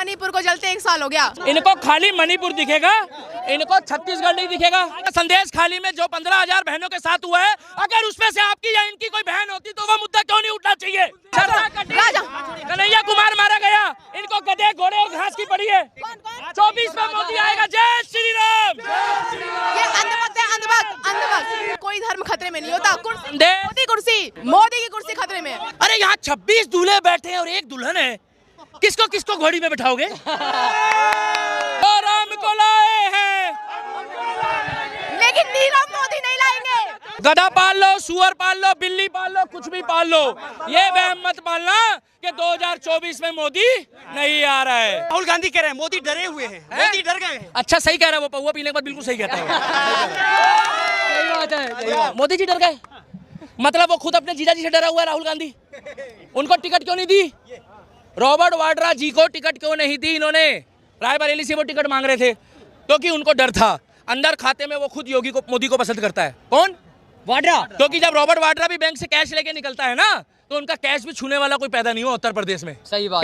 मणिपुर को जलते 1 साल हो गया। इनको खाली मणिपुर दिखेगा, इनको छत्तीसगढ़ नहीं दिखेगा। संदेश खाली में जो 15,000 बहनों के साथ हुआ है, अगर उसमें से आपकी या इनकी कोई बहन होती तो वो मुद्दा क्यों नहीं उठना चाहिए? कन्हैया कुमार मारा गया, इनको गधे घोड़े और घास की पड़ी है। 24 में मोदी आएगा। जय श्री राम। ये अंधभक्त है, अंधभक्त। कोई धर्म खतरे में नहीं होता। मोदी की कुर्सी खतरे में। अरे यहाँ 26 दूल्हे बैठे हैं और एक दुल्हन है, किसको किसको घोड़ी में बिठाओगे? तो राम को लाए हैं, लेकिन नीरव मोदी नहीं लाएंगे। गधा पाल लो, सुअर पाल लो, बिल्ली पाल लो, कुछ भी पाल लो, ये वहम मत पालना कि 2024 में मोदी नहीं आ रहा है। राहुल गांधी कह रहे हैं मोदी डरे हुए हैं, मोदी डर गए हैं। अच्छा सही कह रहा है, वो पौवा पीने के बाद बिल्कुल सही कहता है। सही बात है, मोदी जी डर गए, मतलब वो खुद अपने जीजा जी से डरा हुआ है राहुल गांधी। उनको टिकट क्यों नहीं दी? रॉबर्ट वाड्रा जी को टिकट क्यों नहीं दी इन्होंने? रायबरेली से वो टिकट मांग रहे थे क्योंकि उनको डर था। अंदर खाते में वो खुद मोदी को पसंद करता है। कौन? वाड्रा। क्योंकि जब रॉबर्ट वाड्रा भी बैंक से कैश लेके निकलता है ना, तो उनका कैश भी छूने वाला कोई पैदा नहीं हुआ उत्तर प्रदेश में। सही बात।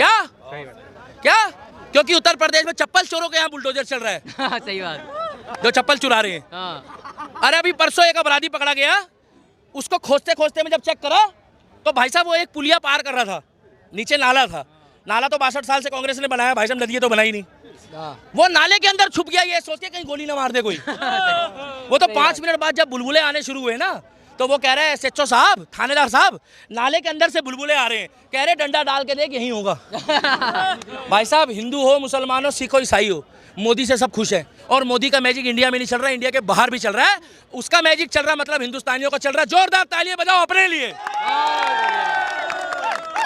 क्या? क्योंकि उत्तर प्रदेश में चप्पल चोरों के यहाँ बुलडोजर चल रहा है। सही बात। जो चप्पल चुरा रहे हैं। अरे अभी परसों एक अपराधी पकड़ा गया, उसको खोजते खोजते में जब चेक करा तो भाई साहब वो एक पुलिया पार कर रहा था, नीचे नाला था। नाला तो 62 साल से कांग्रेस ने बनाया, भाई साहब नदी तो बनाई नहीं। वो नाले के अंदर छुप गया, ये सोच के कहीं गोली ना मार दे कोई। वो तो 5 मिनट बाद जब बुलबुले आने शुरू हुए ना, तो वो कह रहे हैं एसएचओ साहब, थानेदार साहब, नाले के अंदर से बुलबुले आ रहे हैं। कह रहे डंडा डाल के देख यही होगा। भाई साहब हिंदू हो, मुसलमान हो, सिख हो, ईसाई हो, मोदी से सब खुश है। और मोदी का मैजिक इंडिया में नहीं चल रहा है, इंडिया के बाहर भी चल रहा है। उसका मैजिक चल रहा है, मतलब हिंदुस्तानियों का चल रहा है। जोरदार तालियां बजाओ अपने लिए।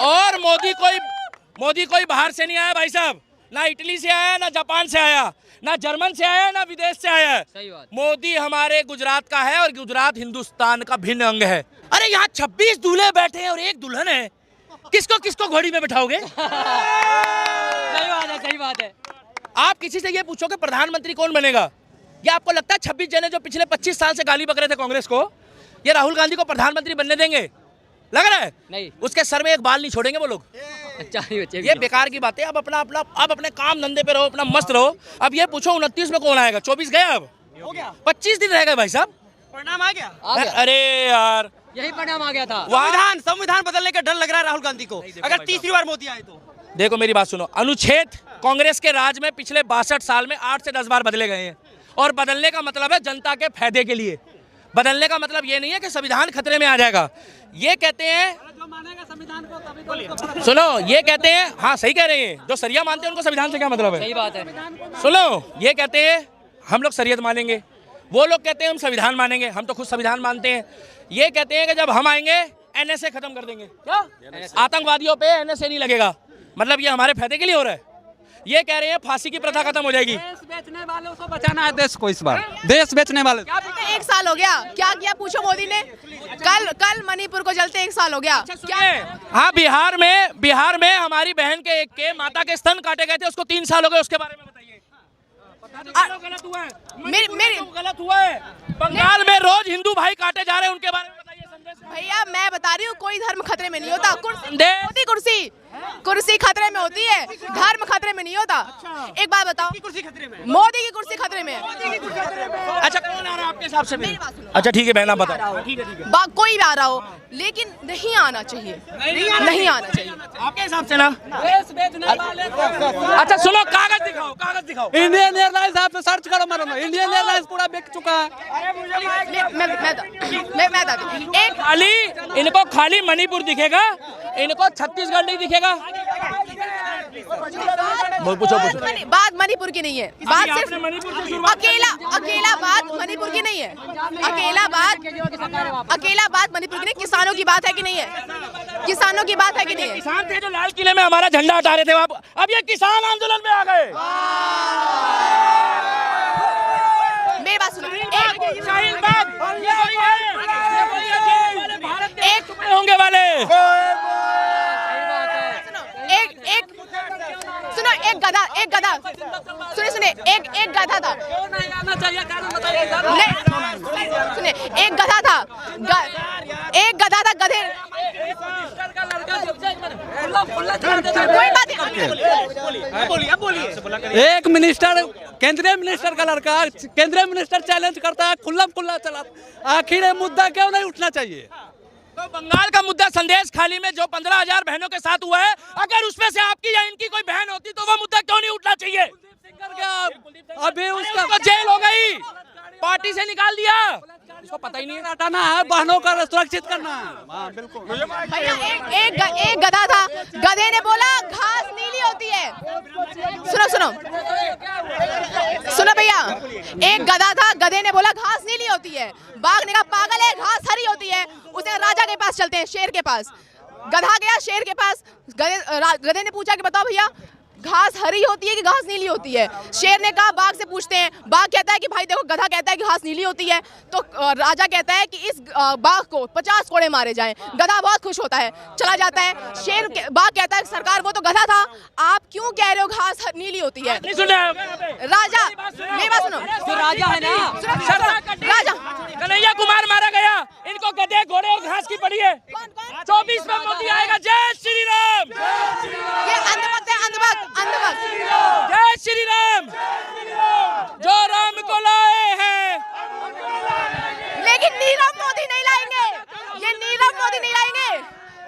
और मोदी कोई बाहर से नहीं आया भाई साहब, ना इटली से आया, ना जापान से आया, ना जर्मन से आया, ना विदेश से आया। सही बात। मोदी हमारे गुजरात का है और गुजरात हिंदुस्तान का भिन्न अंग है। अरे यहाँ 26 दूल्हे बैठे हैं और एक दुल्हन है, किसको किसको घोड़ी में बिठाओगे? सही बात है, सही बात है। आप किसी से ये पूछो कि प्रधानमंत्री कौन बनेगा, या आपको लगता है 26 जने जो पिछले 25 साल से गाली बक रहे थे कांग्रेस को, ये राहुल गांधी को प्रधानमंत्री बनने देंगे? लग रहा है नहीं। उसके सर में एक बाल नहीं छोड़ेंगे वो लोग। अच्छा ये बेकार की बात है। अब अपने काम धंधे पे रहो, अपना मस्त रहो। अब ये पूछो 29 में कौन आएगा? 24 गया, अब हो गया, 25 दिन रह गए भाई साहब, परिणाम आ गया। अरे यार यही परिणाम आ गया था। संविधान बदलने का डर लग रहा है राहुल गांधी को, अगर तीसरी बार मोदी आए तो। देखो मेरी बात सुनो, अनुच्छेद कांग्रेस के राज में पिछले 62 साल में 8 से 10 बार बदले गए हैं। और बदलने का मतलब है जनता के फायदे के लिए। बदलने का मतलब ये नहीं है कि संविधान खतरे में आ जाएगा। ये कहते हैं जो मानेगा संविधान को तभी तो। सुनो, ये कहते हैं, हाँ सही कह रहे हैं, जो सरिया मानते हैं उनको संविधान से क्या मतलब है? सही बात है। सुनो, ये कहते हैं हम लोग शरीयत मानेंगे, वो लोग कहते हैं हम संविधान मानेंगे। हम तो खुद संविधान मानते हैं। ये कहते हैं कि जब हम आएंगे एनएसए खत्म कर देंगे। क्या? आतंकवादियों पे एनएसए नहीं लगेगा, मतलब ये हमारे फायदे के लिए हो रहा है। ये कह रहे हैं फांसी की प्रथा खत्म हो जाएगी। देश बेचने वालों को बचाना है देश को, इस बार देश बेचने वाले। 1 साल हो गया, क्या किया पूछो मोदी ने? कल मणिपुर को जलते 1 साल हो गया। क्या? हाँ, बिहार में हमारी बहन के माता के स्तन काटे गए थे, उसको 3 साल हो गए, उसके बारे में बताइए। गलत हुआ है, गलत हुआ है। बंगाल में रोज हिंदू भाई काटे जा रहे हैं, उनके बारे में बताइए। भैया मैं बता रही हूँ, कोई धर्म खतरे में नहीं होता। कुर्सी खतरे में होती है, धर्म खतरे में नहीं होता। एक बात बताओ, कुर्सी खतरे में, मोदी की कुर्सी खतरे में है। अच्छा कौन आ रहा है आपके हिसाब से? अच्छा ठीक है बहना बताओ। कोई भी आ रहा हो, लेकिन नहीं आना चाहिए, नहीं आना चाहिए आपके हिसाब से ना। अच्छा सुनो, कागज दिखाओ। इंडियन एयरलाइंस आप सर्च करो, मारो, इंडियन एयरलाइंस पूरा बिक चुका है। एक इनको खाली मणिपुर दिखेगा, इनको छत्तीसगढ़ नहीं दिखेगा। पूछो। बात मणिपुर की नहीं है, बात सिर्फ अकेला बात मणिपुर की नहीं है। अकेला बात मणिपुर की नहीं, किसानों की बात है कि नहीं है? किसानों की बात है कि नहीं है? किसान थे जो लाल किले में हमारा झंडा हटा रहे थे, अब ये किसान आंदोलन में आ गए। मेरी बात सुनो, होंगे वाले एक गधा सुनिए एक गधा था। नहीं आना चाहिए, कारण बताइए सर। नहीं सुनिए, एक गधा था गधे। कोई बात नहीं, एक मिनिस्टर, केंद्रीय मिनिस्टर का लड़का केंद्रीय मिनिस्टर चैलेंज करता है, खुल्ला चला, आखिर ये मुद्दा क्यों नहीं उठना चाहिए? तो बंगाल का मुद्दा संदेश खाली में जो 15,000 बहनों के साथ हुआ है, अगर उसमें से आपकी या इनकी कोई बहन होती तो वो मुद्दा क्यों नहीं उठना चाहिए? अभी उसका जेल हो गई, पार्टी से निकाल दिया, इसको पता ही नहीं है। हटाना है, बहनों का सुरक्षित करना है। हाँ बिल्कुल भैया एक गधा था, गधे ने बोला घास नीली होती है। सुनो भैया, एक गधा था, गधे ने बोला घास नीली होती है। बाघ ने कहा पागल है, घास हरी होती है। उसे राजा के पास चलते हैं, शेर के पास। गधा गया शेर के पास, गधे ने पूछा कि बताओ भैया घास हरी होती है कि घास नीली होती है? शेर ने कहा बाघ से पूछते हैं। बाघ कहता है कि भाई देखो, गधा कहता है कि घास नीली होती है, तो राजा कहता है कि इस बाघ को 50 कोड़े मारे जाएं। गधा बहुत खुश होता है, चला जाता है। बाघ कहता है सरकार वो तो गधा था, आप क्यों कह रहे हो घास नीली होती है? राजा मेरी बात सुनो, तो राजा है ना, राजा कन्हैया कुमार मारा गया, इनको गधे घोड़े और घास की पड़ी है। 24 में मोदी आएगा। जय श्री राम, ये अंधभक्त है, अंधभक्त। जय श्री राम, जो राम को लाए हैं। लेकिन नीरव मोदी नहीं लाएंगे, ये नीरव मोदी नहीं लाएंगे।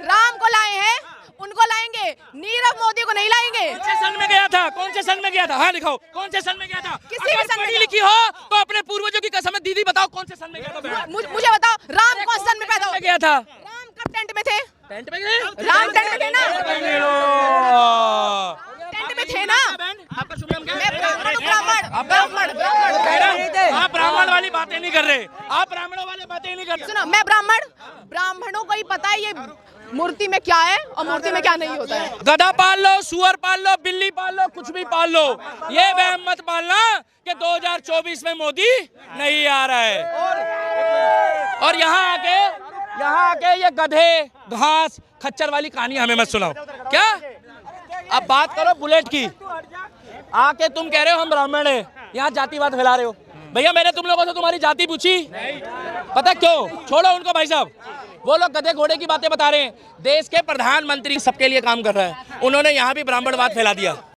राम को लाए हैं, उनको लाएंगे, नीरव मोदी को नहीं लाएंगे। कौन से सन में गया था? कौन से सन में गया था? हाँ दिखाओ, कौन से सन में गया था? किसी भी सन में पढ़ी लिखी हो तो अपने पूर्वजों की कसम, दीदी बताओ कौन से सन में गया था? मुझे बताओ, राम कौन सन में पैदा हुआ? गया था? राम कब टेंट में थे? टेंट में गए? राम टेंट में थे ना? टेंट में थे ना? आपका शुभ नाम क्या मैं है? ब्राह्मण। आप ब्राह्मण वाली बातें नहीं कर रहे, आप ब्राह्मणों वाली बातें नहीं कर रहे। सुनो, मैं ब्राह्मणों को ही पता है ये मूर्ति में क्या है और मूर्ति में क्या नहीं होता है। गधा पाल लो, सुअर पाल लो, बिल्ली पाल लो, कुछ भी पाल लो, ये वहम मत पालना कि 2024 में मोदी नहीं आ रहा है। और यहाँ आके ये गधे घास खच्चर वाली कहानी हमें मत सुनाओ। क्या अब बात करो बुलेट की, आके तुम कह रहे हो हम ब्राह्मण है, यहाँ जातिवाद फैला रहे हो। भैया मैंने तुम लोगों से तुम्हारी जाति पूछी? पता क्यों? छोड़ो उनको भाई साहब, वो लोग गधे घोड़े की बातें बता रहे हैं। देश के प्रधानमंत्री सबके लिए काम कर रहा है, उन्होंने यहाँ भी ब्राह्मणवाद फैला दिया।